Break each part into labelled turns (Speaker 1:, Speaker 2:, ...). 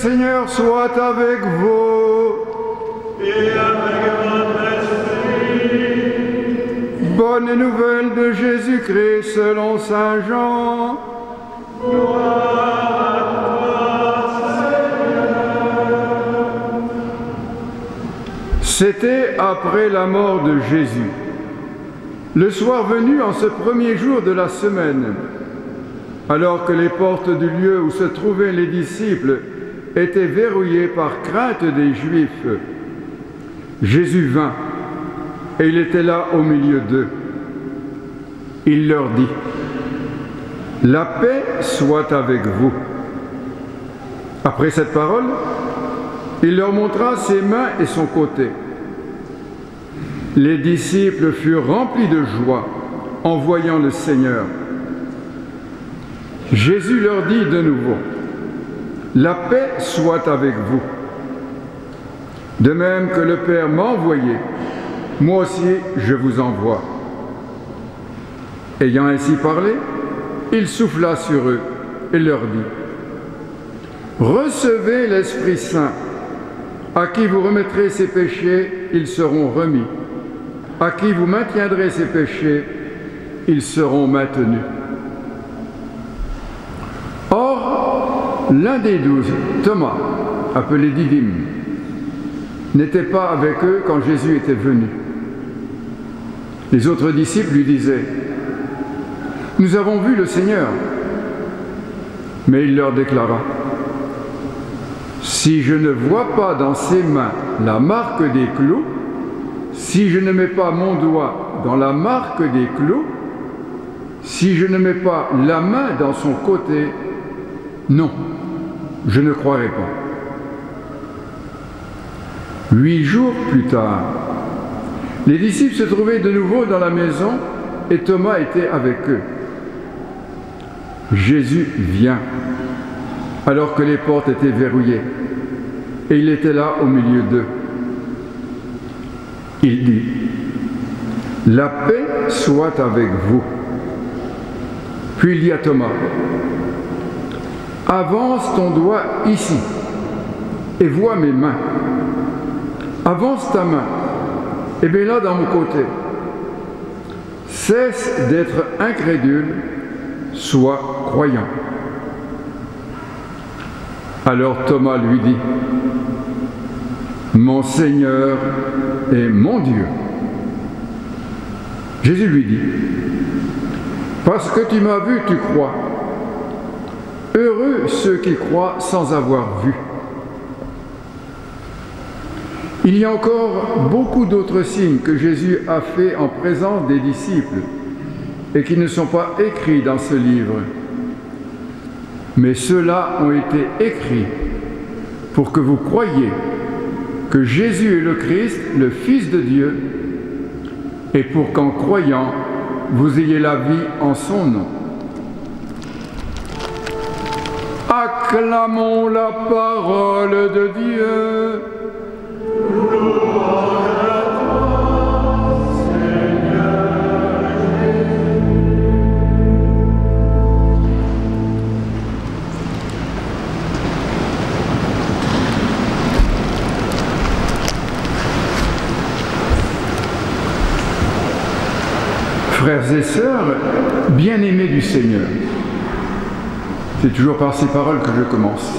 Speaker 1: Seigneur soit avec vous.
Speaker 2: Et avec votre esprit.
Speaker 1: Bonne nouvelle de Jésus-Christ selon Saint Jean.
Speaker 2: Gloire à toi, Seigneur.
Speaker 1: C'était après la mort de Jésus. Le soir venu, en ce premier jour de la semaine, alors que les portes du lieu où se trouvaient les disciples étaient verrouillées par crainte des Juifs, Jésus vint, et il était là au milieu d'eux. Il leur dit : « La paix soit avec vous. » Après cette parole, il leur montra ses mains et son côté. Les disciples furent remplis de joie en voyant le Seigneur. Jésus leur dit de nouveau : « La paix soit avec vous. De même que le Père m'a envoyé, moi aussi je vous envoie. » Ayant ainsi parlé, il souffla sur eux et leur dit : « Recevez l'Esprit Saint. À qui vous remettrez ses péchés, ils seront remis. À qui vous maintiendrez ses péchés, ils seront maintenus. » Or, l'un des 12, Thomas, appelé Didyme, n'était pas avec eux quand Jésus était venu. Les autres disciples lui disaient : « Nous avons vu le Seigneur. » Mais il leur déclara : « Si je ne vois pas dans ses mains la marque des clous, si je ne mets pas mon doigt dans la marque des clous, si je ne mets pas la main dans son côté, non, je ne croirai pas. » 8 jours plus tard, les disciples se trouvaient de nouveau dans la maison et Thomas était avec eux. Jésus vient, alors que les portes étaient verrouillées, et il était là au milieu d'eux. Il dit : « La paix soit avec vous. » Puis il dit à Thomas : « Avance ton doigt ici et vois mes mains. Avance ta main et mets-la dans mon côté. Cesse d'être incrédule, sois croyant. » Alors Thomas lui dit : « Mon Seigneur et mon Dieu. » Jésus lui dit : « Parce que tu m'as vu, tu crois. Heureux ceux qui croient sans avoir vu. » Il y a encore beaucoup d'autres signes que Jésus a faits en présence des disciples et qui ne sont pas écrits dans ce livre. Mais ceux-là ont été écrits pour que vous croyiez que Jésus est le Christ, le Fils de Dieu, et pour qu'en croyant, vous ayez la vie en son nom. Acclamons la parole de Dieu.
Speaker 2: Gloire à toi, Seigneur Jésus.
Speaker 1: Frères et sœurs, bien-aimés du Seigneur, c'est toujours par ces paroles que je commence.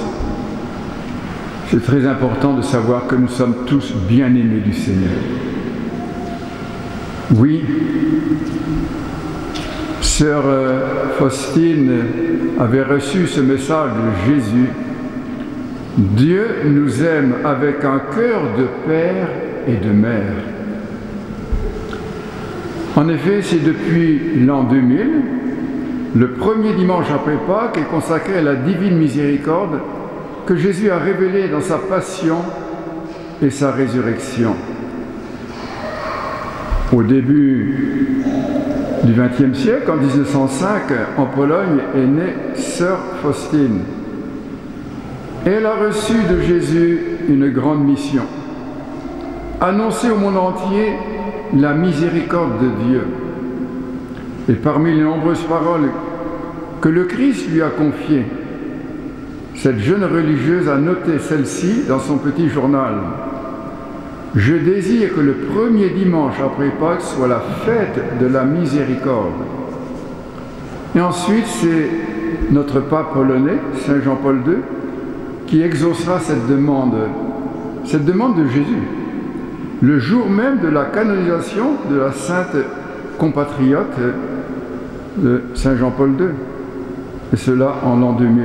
Speaker 1: C'est très important de savoir que nous sommes tous bien-aimés du Seigneur. Oui, sœur Faustine avait reçu ce message de Jésus. Dieu nous aime avec un cœur de père et de mère. En effet, c'est depuis l'an 2000, le premier dimanche après Pâques est consacré à la divine miséricorde que Jésus a révélé dans sa passion et sa résurrection. Au début du XXe siècle, en 1905, en Pologne, est née sœur Faustine. Et elle a reçu de Jésus une grande mission: annoncer au monde entier la miséricorde de Dieu. Et parmi les nombreuses paroles que le Christ lui a confiées, cette jeune religieuse a noté celle-ci dans son petit journal. Je désire que le premier dimanche après Pâques soit la fête de la miséricorde. Et ensuite, c'est notre pape polonais, Saint Jean-Paul II, qui exaucera cette demande de Jésus, le jour même de la canonisation de la sainte compatriote de Saint Jean-Paul II, et cela en l'an 2000.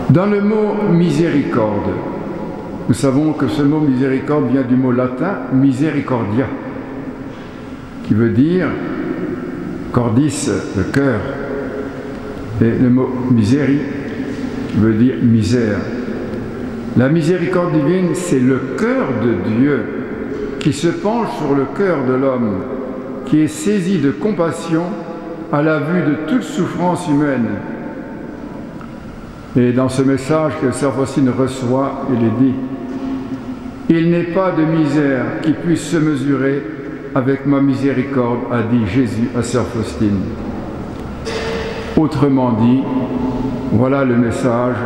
Speaker 1: Dans le mot miséricorde, nous savons que ce mot miséricorde vient du mot latin misericordia, qui veut dire cordis, le cœur, et le mot miseri veut dire misère. La miséricorde divine, c'est le cœur de Dieu qui se penche sur le cœur de l'homme, qui est saisi de compassion à la vue de toute souffrance humaine. Et dans ce message que Sœur Faustine reçoit, il est dit « Il n'est pas de misère qui puisse se mesurer avec ma miséricorde, a dit Jésus à Sœur Faustine. » Autrement dit, voilà le message.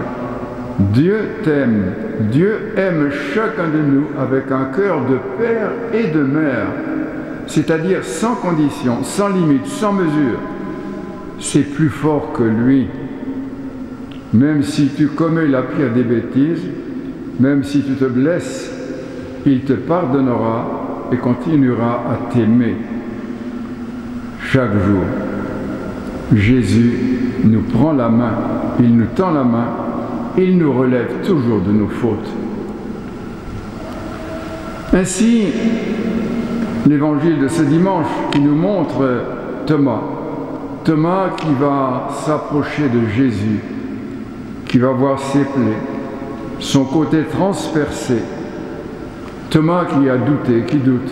Speaker 1: Dieu t'aime, Dieu aime chacun de nous avec un cœur de père et de mère, c'est-à-dire sans condition, sans limite, sans mesure. C'est plus fort que lui. Même si tu commets la pire des bêtises, même si tu te blesses, il te pardonnera et continuera à t'aimer. Chaque jour, Jésus nous prend la main, il nous tend la main, il nous relève toujours de nos fautes. Ainsi, l'évangile de ce dimanche qui nous montre Thomas qui va s'approcher de Jésus, qui va voir ses plaies, son côté transpercé. Thomas qui a douté, qui doute.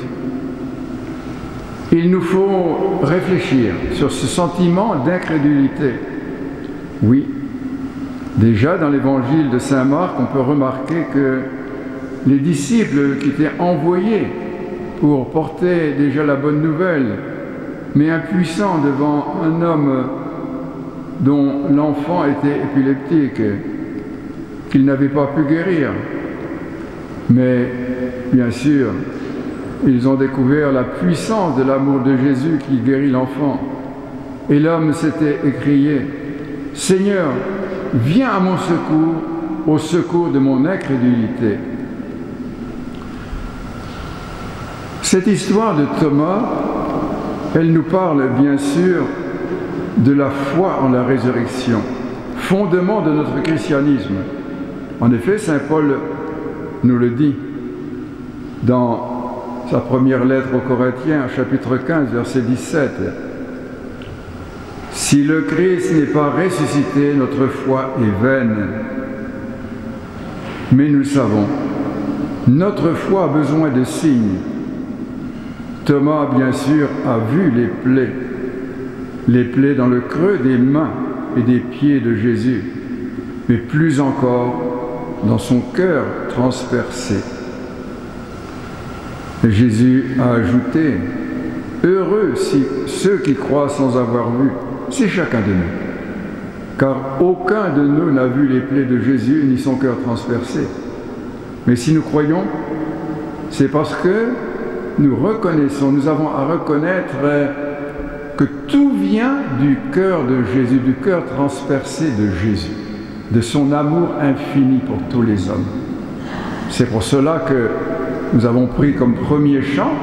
Speaker 1: Il nous faut réfléchir sur ce sentiment d'incrédulité. Oui, déjà dans l'évangile de saint Marc, on peut remarquer que les disciples qui étaient envoyés pour porter déjà la bonne nouvelle, mais impuissants devant un homme dont l'enfant était épileptique, qu'il n'avait pas pu guérir. Mais bien sûr, ils ont découvert la puissance de l'amour de Jésus qui guérit l'enfant. Et l'homme s'était écrié « Seigneur, viens à mon secours, au secours de mon incrédulité. » Cette histoire de Thomas, elle nous parle bien sûr de la foi en la résurrection, fondement de notre christianisme. En effet, saint Paul nous le dit dans sa première lettre aux Corinthiens, chapitre 15, verset 17. « Si le Christ n'est pas ressuscité, notre foi est vaine. Mais nous savons, notre foi a besoin de signes. » Thomas, bien sûr, a vu les plaies dans le creux des mains et des pieds de Jésus, mais plus encore dans son cœur transpercé. Et Jésus a ajouté « Heureux ceux qui croient sans avoir vu », c'est chacun de nous, car aucun de nous n'a vu les plaies de Jésus ni son cœur transpercé. Mais si nous croyons, c'est parce que nous reconnaissons, nous avons à reconnaître que tout vient du cœur de Jésus, du cœur transpercé de Jésus, de son amour infini pour tous les hommes. C'est pour cela que nous avons pris comme premier chant,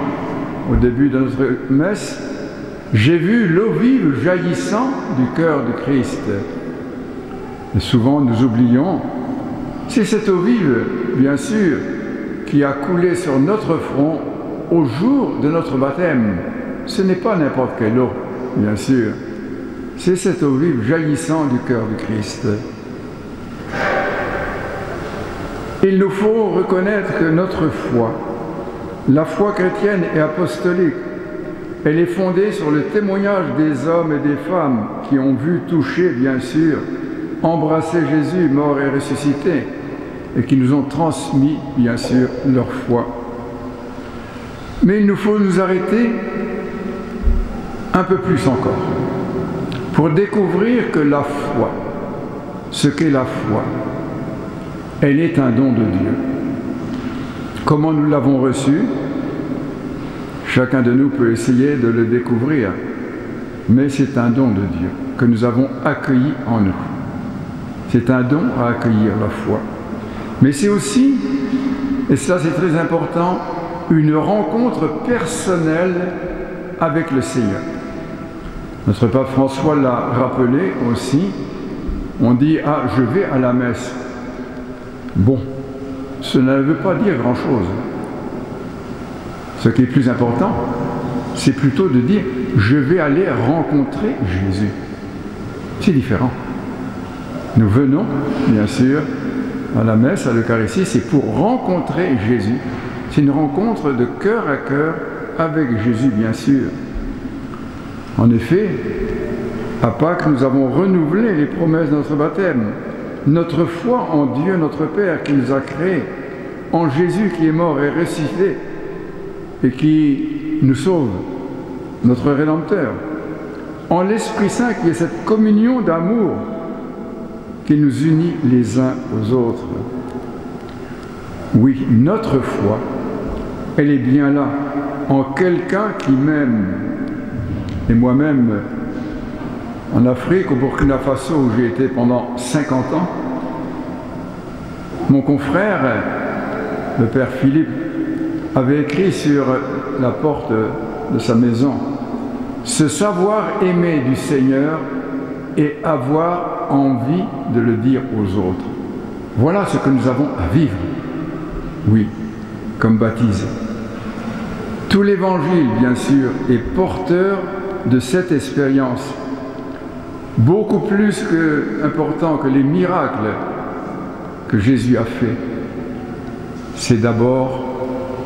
Speaker 1: au début de notre messe, « J'ai vu l'eau vive jaillissant du cœur du Christ ». Et souvent nous oublions, c'est cette eau vive, bien sûr, qui a coulé sur notre front au jour de notre baptême. Ce n'est pas n'importe quelle eau, bien sûr. C'est cette eau vive jaillissant du cœur du Christ. Il nous faut reconnaître que notre foi, la foi chrétienne et apostolique, elle est fondée sur le témoignage des hommes et des femmes qui ont vu, touché, bien sûr, embrasser Jésus, mort et ressuscité, et qui nous ont transmis, bien sûr, leur foi. Mais il nous faut nous arrêter un peu plus encore pour découvrir que la foi, ce qu'est la foi. Elle est un don de Dieu. Comment nous l'avons reçu? Chacun de nous peut essayer de le découvrir, mais c'est un don de Dieu que nous avons accueilli en nous. C'est un don à accueillir la foi. Mais c'est aussi, et ça c'est très important, une rencontre personnelle avec le Seigneur. Notre pape François l'a rappelé aussi. On dit « Ah, je vais à la messe ». Bon, cela ne veut pas dire grand-chose. Ce qui est plus important, c'est plutôt de dire « Je vais aller rencontrer Jésus ». C'est différent. Nous venons, bien sûr, à la messe, à l'Eucharistie, c'est pour rencontrer Jésus. C'est une rencontre de cœur à cœur avec Jésus, bien sûr. En effet, à Pâques, nous avons renouvelé les promesses de notre baptême. Notre foi en Dieu, notre Père, qui nous a créés, en Jésus qui est mort et ressuscité, et qui nous sauve, notre Rédempteur, en l'Esprit Saint qui est cette communion d'amour qui nous unit les uns aux autres. Oui, notre foi, elle est bien là, en quelqu'un qui m'aime. Et moi-même, en Afrique, au Burkina Faso, où j'ai été pendant 50 ans, mon confrère, le père Philippe, avait écrit sur la porte de sa maison « Se savoir aimer du Seigneur et avoir envie de le dire aux autres. » Voilà ce que nous avons à vivre, oui, comme baptisés. Tout l'Évangile, bien sûr, est porteur de cette expérience, beaucoup plus important que les miracles que Jésus a fait. C'est d'abord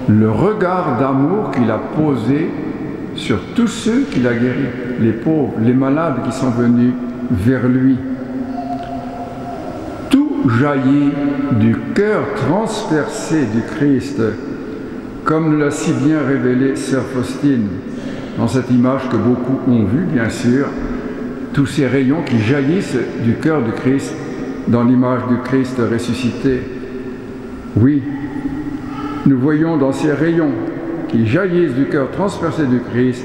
Speaker 1: le regard d'amour qu'il a posé sur tous ceux qu'il a guéris, les pauvres, les malades qui sont venus vers lui. Tout jaillit du cœur transpercé du Christ, comme nous l'a si bien révélé sœur Faustine, dans cette image que beaucoup ont vue, bien sûr, tous ces rayons qui jaillissent du cœur du Christ dans l'image du Christ ressuscité. Oui, nous voyons dans ces rayons qui jaillissent du cœur transpercé du Christ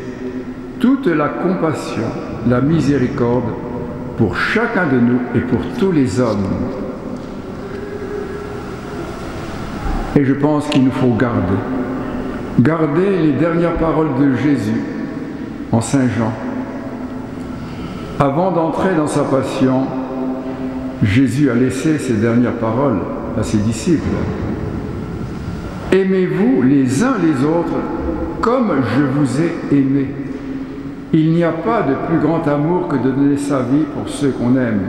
Speaker 1: toute la compassion, la miséricorde pour chacun de nous et pour tous les hommes. Et je pense qu'il nous faut garder les dernières paroles de Jésus en Saint Jean. Avant d'entrer dans sa passion, Jésus a laissé ses dernières paroles à ses disciples. Aimez-vous les uns les autres comme je vous ai aimé. Il n'y a pas de plus grand amour que de donner sa vie pour ceux qu'on aime.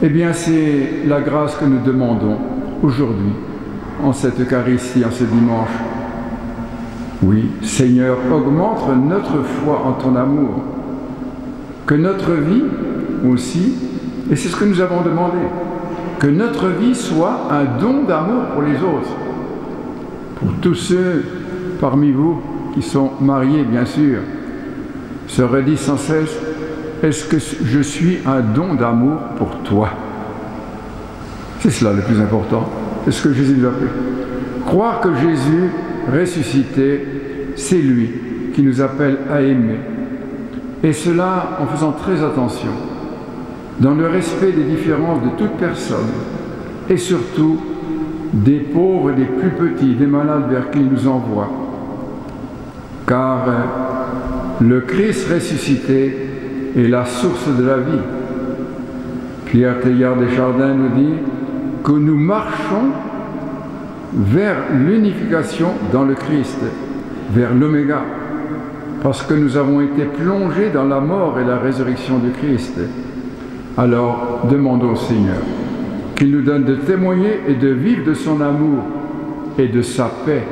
Speaker 1: Eh bien, c'est la grâce que nous demandons aujourd'hui, en cette Eucharistie, en ce dimanche. Oui, Seigneur, augmente notre foi en ton amour. Que notre vie aussi, et c'est ce que nous avons demandé, que notre vie soit un don d'amour pour les autres. Pour tous ceux parmi vous qui sont mariés, bien sûr, se redisent sans cesse, est-ce que je suis un don d'amour pour toi? C'est cela le plus important. C'est ce que Jésus nous a fait. Croire que Jésus ressuscité, c'est lui qui nous appelle à aimer. Et cela en faisant très attention, dans le respect des différences de toute personne, et surtout des pauvres, des plus petits, des malades vers qui il nous envoie. Car le Christ ressuscité est la source de la vie. Pierre Teilhard Deschardins nous dit que nous marchons vers l'unification dans le Christ, vers l'oméga, parce que nous avons été plongés dans la mort et la résurrection du Christ. Alors, demandons au Seigneur qu'il nous donne de témoigner et de vivre de son amour et de sa paix,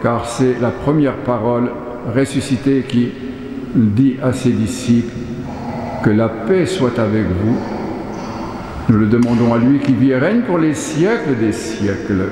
Speaker 1: car c'est la première parole ressuscitée qui dit à ses disciples que la paix soit avec vous. Nous le demandons à lui qui vit et règne pour les siècles des siècles.